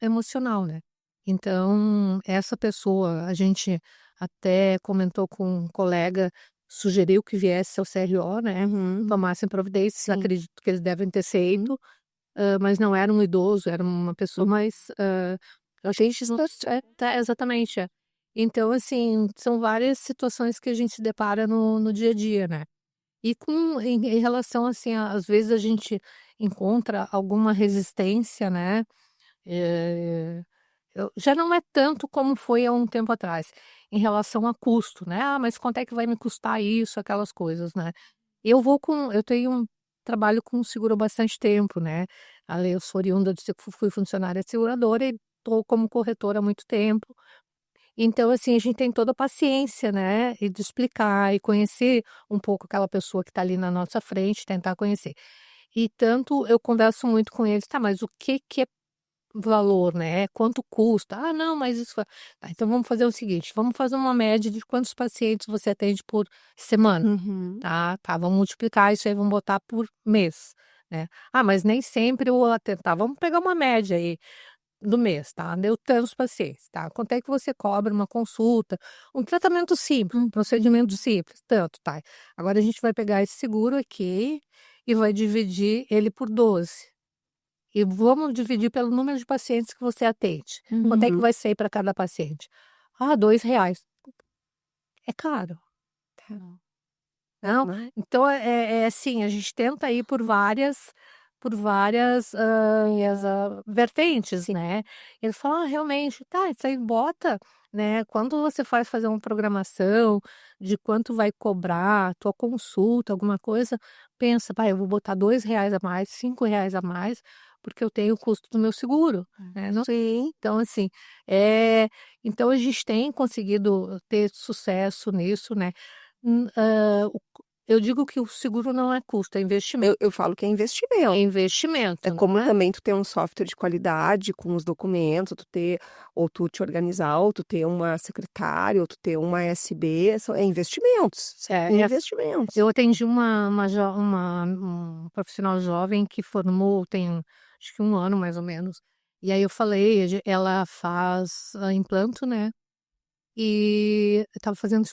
emocional, né. Então, essa pessoa, a gente até comentou com um colega, sugeriu que viesse ao CRO, né, Uhum, tomassem providências, sim. acredito que eles devem ter feito, mas não era um idoso, era uma pessoa mais, eu acho que não tá, exatamente, é. Então, assim, são várias situações que a gente se depara no dia a dia, né. E em relação, assim, às vezes a gente encontra alguma resistência, né, já não é tanto como foi há um tempo atrás, em relação a custo, né, "Ah, mas quanto é que vai me custar isso?", aquelas coisas, né. Eu trabalho com seguro há bastante tempo, né, ali eu sou oriunda de fui funcionária de seguradora e estou como corretora há muito tempo. Então, assim, a gente tem toda a paciência, né, e de explicar e conhecer um pouco aquela pessoa que está ali na nossa frente, tentar conhecer. E tanto eu converso muito com eles: "Tá, mas o que que é valor, né, quanto custa?". "Ah, não, mas isso fa". "Tá, então vamos fazer o seguinte, vamos fazer uma média de quantos pacientes você atende por semana". Uhum. Tá, vamos multiplicar isso aí, vamos botar por mês, né. "Ah, mas nem sempre eu atendo". "Tá, vamos pegar uma média aí do mês, tá, deu tantos pacientes, tá, quanto é que você cobra uma consulta, um tratamento simples, um procedimento simples, tanto, tá. Agora a gente vai pegar esse seguro aqui e vai dividir ele por 12 e vamos dividir pelo número de pacientes que você atende. Quanto é que Uhum. vai sair para cada paciente?". "Ah, R$ 2". "É caro". Tá. Não, Não. então é assim, a gente tenta ir por várias, vertentes, Sim. né. Ele fala: "Ah, realmente, tá, isso aí bota, né, quando você faz fazer uma programação de quanto vai cobrar a tua consulta, alguma coisa, pensa: 'Vai, eu vou botar R$ 2 a mais, R$ 5 a mais, porque eu tenho o custo do meu seguro'", né, não, Sim. então assim, eh, então a gente tem conseguido ter sucesso nisso, né. Eu digo que o seguro não é custo, é investimento. Eu falo que é É investimento. É investimento, como né. também tu ter um software de qualidade com os documentos, tu ter ou tu te organizar, ou tu ter uma secretária, ou tu ter uma SB, é investimentos, são É, investimentos. eu atendi um profissional jovem que formou tem, acho que 1 ano mais ou menos, e aí eu falei, ela faz, implanto, né, e estava fazendo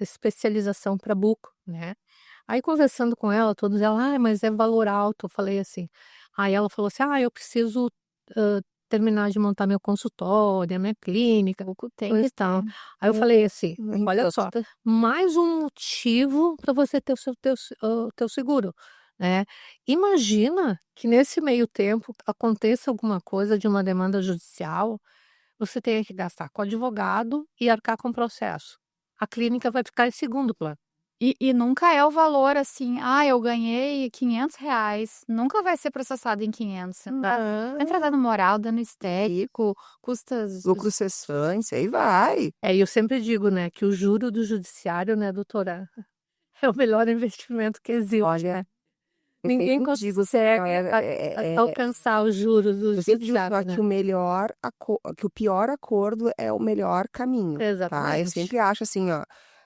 especialização para buco, né. Aí conversando com ela, todos ela: "Ai, mas é valor alto", eu falei assim, aí ela falou assim: "Ah, eu preciso, terminar de montar meu consultório, a minha clínica, Tem coisa que e tal". ter. Aí eu falei assim: "Olha Então, só, mais um motivo para você ter o teu seguro, né. Imagina que nesse meio tempo aconteça alguma coisa de uma demanda judicial, você tenha que gastar com advogado e arcar com processo. A clínica vai ficar em segundo plano". E nunca é o valor assim: "Ah, eu ganhei R$ 500", nunca vai ser processado em 500, você tá entra não, dano moral, dano e estético, custas. lucros cessões, aí vai. E eu sempre digo, né, que o juro do judiciário, né, doutora? é o melhor investimento que existe. Olha, Ninguém eu digo, consegue alcançar os juros do eu sempre digo judiciário, que né? que o pior acordo é o melhor caminho, tá? Eu Exatamente. sempre acho assim, ó,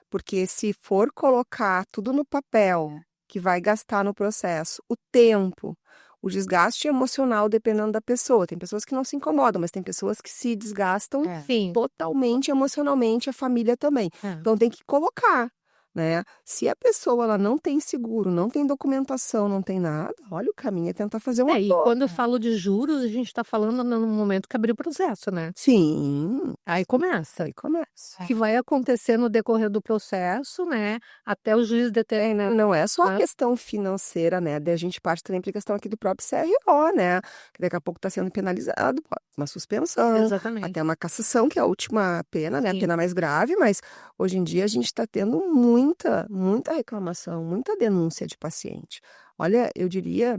porque se for colocar tudo no papel, que vai gastar no processo, o tempo, o desgaste emocional dependendo da pessoa. Tem pessoas que não se incomodam, mas tem pessoas que se desgastam Sim. totalmente emocionalmente, a família também. É. Então tem que colocar, né? Se a pessoa ela não tem seguro, não tem documentação, não tem nada, olha, o caminho é tentar fazer um E acordo. quando eu falo de juros, a gente está falando no momento que abrir o processo, né? Sim, Aí começa. aí começa. O que vai acontecer no decorrer do processo, né? Até o juiz determinar. Não é só a Ah. questão financeira, né? Daí a gente parte também para a questão aqui do próprio CRO, né? Que daqui a pouco está sendo penalizado, uma suspensão, Exatamente. até uma cassação, que é a última pena, né? A Sim. pena mais grave, mas hoje em dia a gente está tendo muita reclamação, muita denúncia de paciente. Olha, eu diria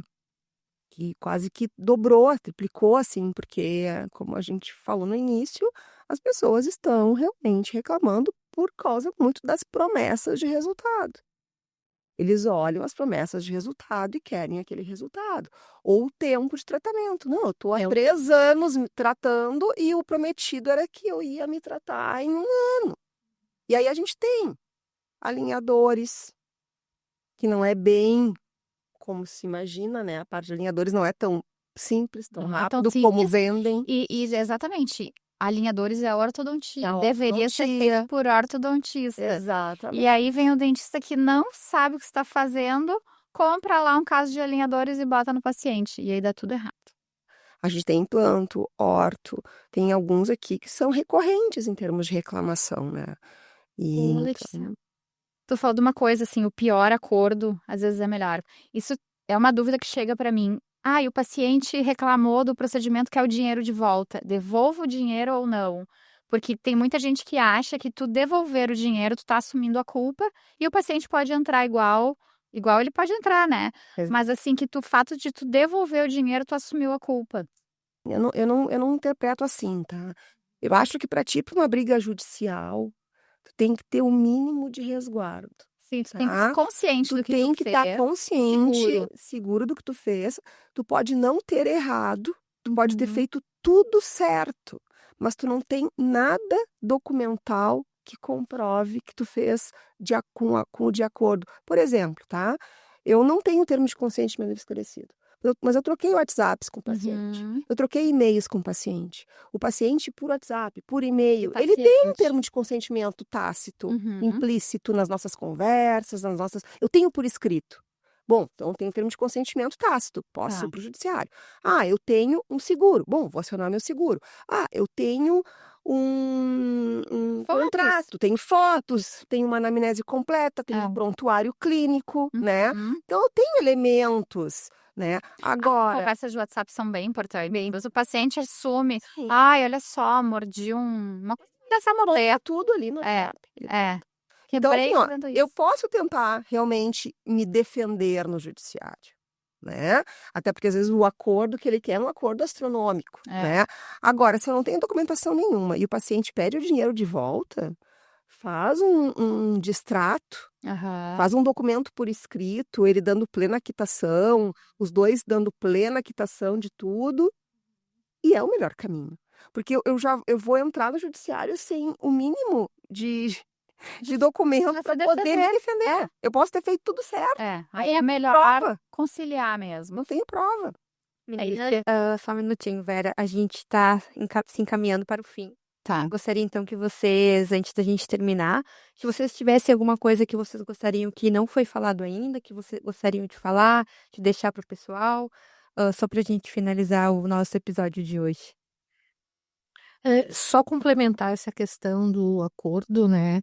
que quase que dobrou, triplicou, assim, porque, como a gente falou no início, as pessoas estão realmente reclamando por causa muito das promessas de resultado. Eles olham as promessas de resultado e querem aquele resultado. Ou o tempo de tratamento. Não, eu estou há É o- 3 anos me tratando e o prometido era que eu ia me tratar em 1 ano. E aí a gente tem alinhadores, que não é bem como se imagina, né? A parte de alinhadores não é tão simples, tão Não é tão rápido como simples. vendem. E exatamente, alinhadores é a ortodontia. É a Deveria ser ortodontia. feito por ortodontista. E Exatamente. aí vem o dentista que não sabe o que está fazendo, compra lá um caso de alinhadores e bota no paciente. E aí dá tudo errado. A gente tem implanto, orto, tem alguns aqui que são recorrentes em termos de reclamação, né? E Ô, Letícia, tu falou de uma coisa assim, o pior acordo às vezes é melhor. Isso é uma dúvida que chega para mim. Ah, e o paciente reclamou do procedimento, quer o dinheiro de volta. Devolva o dinheiro ou não? Porque tem muita gente que acha que tu devolver o dinheiro, tu tá assumindo a culpa e o paciente pode entrar igual ele pode entrar, né? Mas assim, que o fato de tu devolver o dinheiro, tu assumiu a culpa. eu não interpreto assim, tá? Eu acho que para ti, para uma briga judicial, tu tem que ter o mínimo de resguardo, Sim, tu tem que tá? estar consciente Tu do que tem tu que estar fez. consciente, seguro do que tu fez. Tu pode não ter errado, tu pode ter feito tudo certo, mas tu não tem nada documental que comprove que tu fez com o de acordo. Por exemplo, tá? Eu não tenho termo de consentimento esclarecido, mas eu troquei WhatsApps com o paciente. Uhum. Eu troquei e-mails com o paciente. O paciente, por WhatsApp, por e-mail, O ele tem um paciente. termo de consentimento tácito, Uhum. implícito nas nossas conversas, nas nossas. Eu tenho por escrito. Bom, então eu tenho termo de consentimento tácito, posso Tá. ir para o judiciário. Ah, eu tenho um seguro. Bom, vou acionar meu seguro. Ah, eu tenho um Fotos. contrato, tenho fotos, tenho uma anamnese completa, tenho um prontuário clínico, né? Uhum. Então eu tenho elementos, né? As Agora, conversas de WhatsApp são bem importantes. Mas o paciente assume. sim, Ai, olha só, mordi uma coisa dessa muleta. tudo ali no É, WhatsApp. é. Então, Quebrei assim, ó, fazendo eu isso. posso tentar realmente me defender no judiciário, né? Até porque às vezes o acordo que ele quer é um acordo astronômico, né? Agora, se eu não tenho documentação nenhuma e o paciente pede o dinheiro de volta, faz um distrato, Aham. faz um documento por escrito, ele dando plena quitação, os dois dando plena quitação de tudo, e é o melhor caminho. Porque eu vou entrar no judiciário sem o mínimo de documento Pra para se poder me defender. defender. Eu posso ter feito tudo certo, Aí é melhor prova, conciliar mesmo. não tenho prova. Só um minutinho, Vera. A gente está se encaminhando para o fim. Tá. Gostaria então que vocês, antes da gente terminar, se vocês tivessem alguma coisa que vocês gostariam que não foi falado ainda, que vocês gostariam de falar, de deixar para o pessoal, só para a gente finalizar o nosso episódio de hoje. Só complementar essa questão do acordo, né?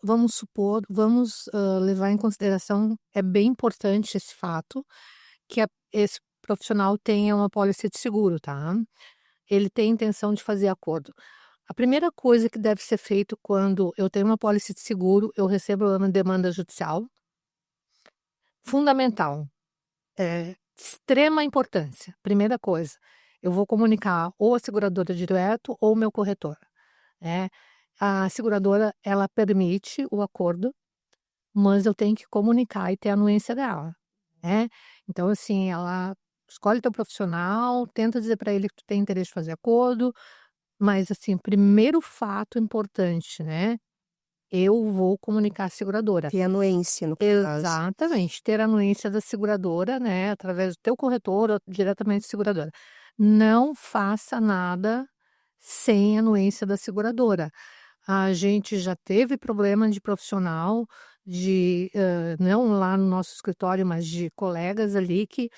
Vamos supor, levar em consideração, é bem importante esse fato, que esse profissional tenha uma pólice de seguro, tá? Ele tem intenção de fazer acordo. A primeira coisa que deve ser feito quando eu tenho uma pólice de seguro, eu recebo uma demanda judicial. Fundamental, extrema importância. Primeira coisa, eu vou comunicar ou a seguradora direto ou o meu corretor, né? A seguradora, ela permite o acordo, mas eu tenho que comunicar e ter a anuência dela, né. Então, assim, ela escolhe teu profissional, tenta dizer para ele que tu tem interesse de fazer acordo, mas, assim, primeiro fato importante, né, eu vou comunicar à seguradora. Ter anuência, no caso. Exatamente, ter a anuência da seguradora, né, através do teu corretor ou diretamente da seguradora. Não faça nada sem anuência da seguradora. A gente já teve problema de profissional, não lá no nosso escritório, mas de colegas ali que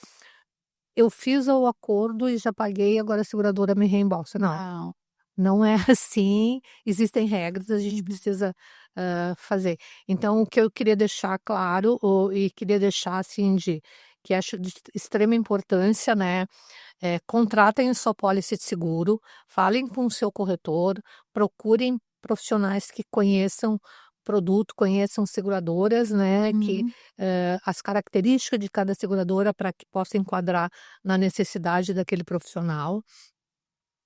eu fiz o acordo e já paguei, agora a seguradora me reembolsa. Não, Não. não é assim, existem regras, a gente precisa, fazer. Então o que eu queria deixar claro, e queria deixar, assim, que acho de extrema importância, né, contratem sua pólice de seguro, falem com o seu corretor, procurem profissionais que conheçam produto, conheçam seguradoras, né, que, Uhum. as características de cada seguradora para que possa enquadrar na necessidade daquele profissional.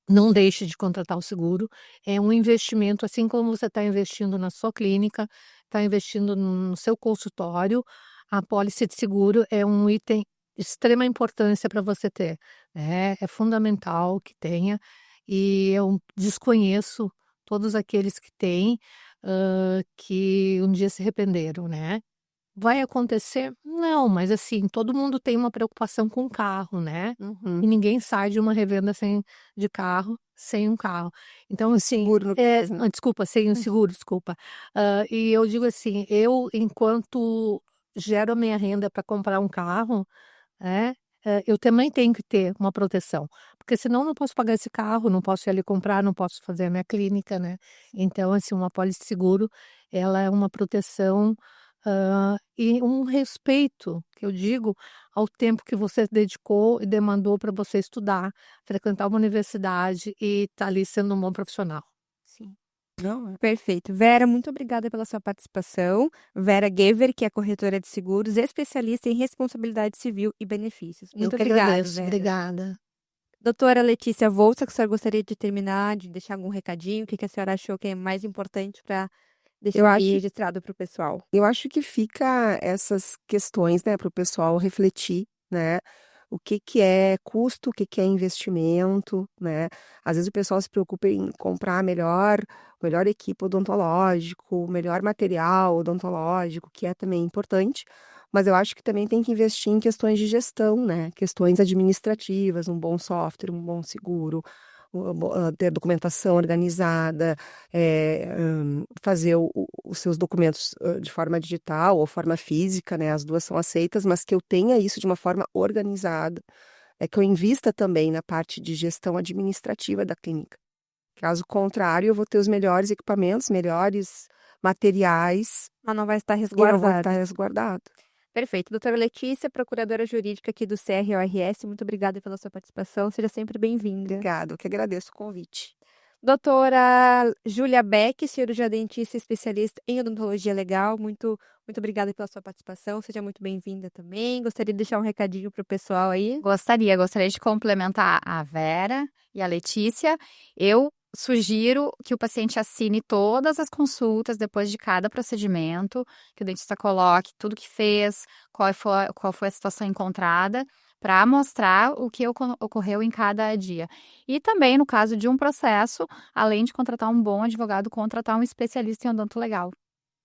Não deixe de contratar o seguro, é um investimento, assim como você está investindo na sua clínica, está investindo no seu consultório, a pólice de seguro é um item de extrema importância para você ter, né, é fundamental que tenha, e eu desconheço todos aqueles que têm, que um dia se arrependeram, né. Vai acontecer? Não, mas assim, todo mundo tem uma preocupação com o carro, né. Uhum. E ninguém sai de uma revenda de carro sem um carro. Então assim, Seguro, no caso, né. desculpa, sem o seguro, desculpa. E eu digo assim, eu enquanto gero a minha renda para comprar um carro, né, eu também tenho que ter uma proteção, porque senão eu não posso pagar esse carro, não posso ir ali comprar, não posso fazer a minha clínica, né. Então assim, uma pólice de seguro, ela é uma proteção, e um respeito, que eu digo, ao tempo que você dedicou e demandou para você estudar, frequentar uma universidade e estar ali sendo um bom profissional. Sim. Não, Perfeito. Vera, muito obrigada pela sua participação. Vera Gever, que é corretora de seguros, especialista em responsabilidade civil e benefícios. Eu Muito que obrigada, agradeço, Vera. obrigada. Doutora Letícia Volta, que a senhora gostaria de terminar, de deixar algum recadinho? O que a senhora achou que é mais importante para eu deixar aí acho registrado para o pessoal? eu acho que fica essas questões, né, para o pessoal refletir, né, o que que é custo, o que que é investimento, né. Às vezes o pessoal se preocupa em comprar melhor equipe odontológico, melhor material odontológico, que é também importante, mas eu acho que também tem que investir em questões de gestão, né, questões administrativas, um bom software, um bom seguro, ter documentação organizada, fazer os seus documentos, de forma digital ou forma física, né, as 2 são aceitas, mas que eu tenha isso de uma forma organizada, que eu invista também na parte de gestão administrativa da clínica. Caso contrário, eu vou ter os melhores equipamentos, melhores materiais, Mas não vai estar e não vou estar resguardado. resguardado. Perfeito. Doutora Letícia, procuradora jurídica aqui do CRORS, muito obrigada pela sua participação. Seja sempre bem-vinda. Obrigada, eu que agradeço o convite. Doutora Júlia Beck, cirurgia dentista especialista em odontologia legal, muito obrigada pela sua participação. Seja muito bem-vinda também. Gostaria de deixar um recadinho para o pessoal aí. Gostaria de complementar a Vera e a Letícia. Eu sugiro que o paciente assine todas as consultas depois de cada procedimento, que o dentista coloque tudo que fez, qual foi a situação encontrada, para mostrar o que ocorreu em cada dia. E também, no caso de um processo, além de contratar um bom advogado, contratar um especialista em odonto legal.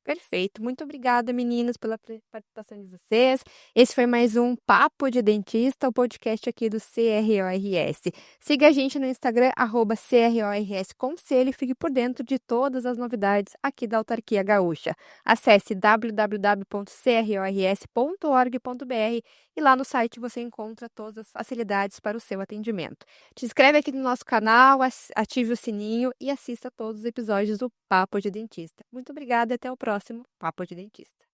Perfeito. Muito obrigada, meninas, pela participação de vocês. Esse foi mais um Papo de Dentista, o podcast aqui do CRORS. Siga a gente no Instagram, @CRORS Conselho, e fique por dentro de todas as novidades aqui da Autarquia Gaúcha. Acesse www.crors.org.br e lá no site você encontra todas as facilidades para o seu atendimento. Te inscreve aqui no nosso canal, ative o sininho e assista todos os episódios do Papo de Dentista. Muito obrigada e até o próximo Papo de Dentista.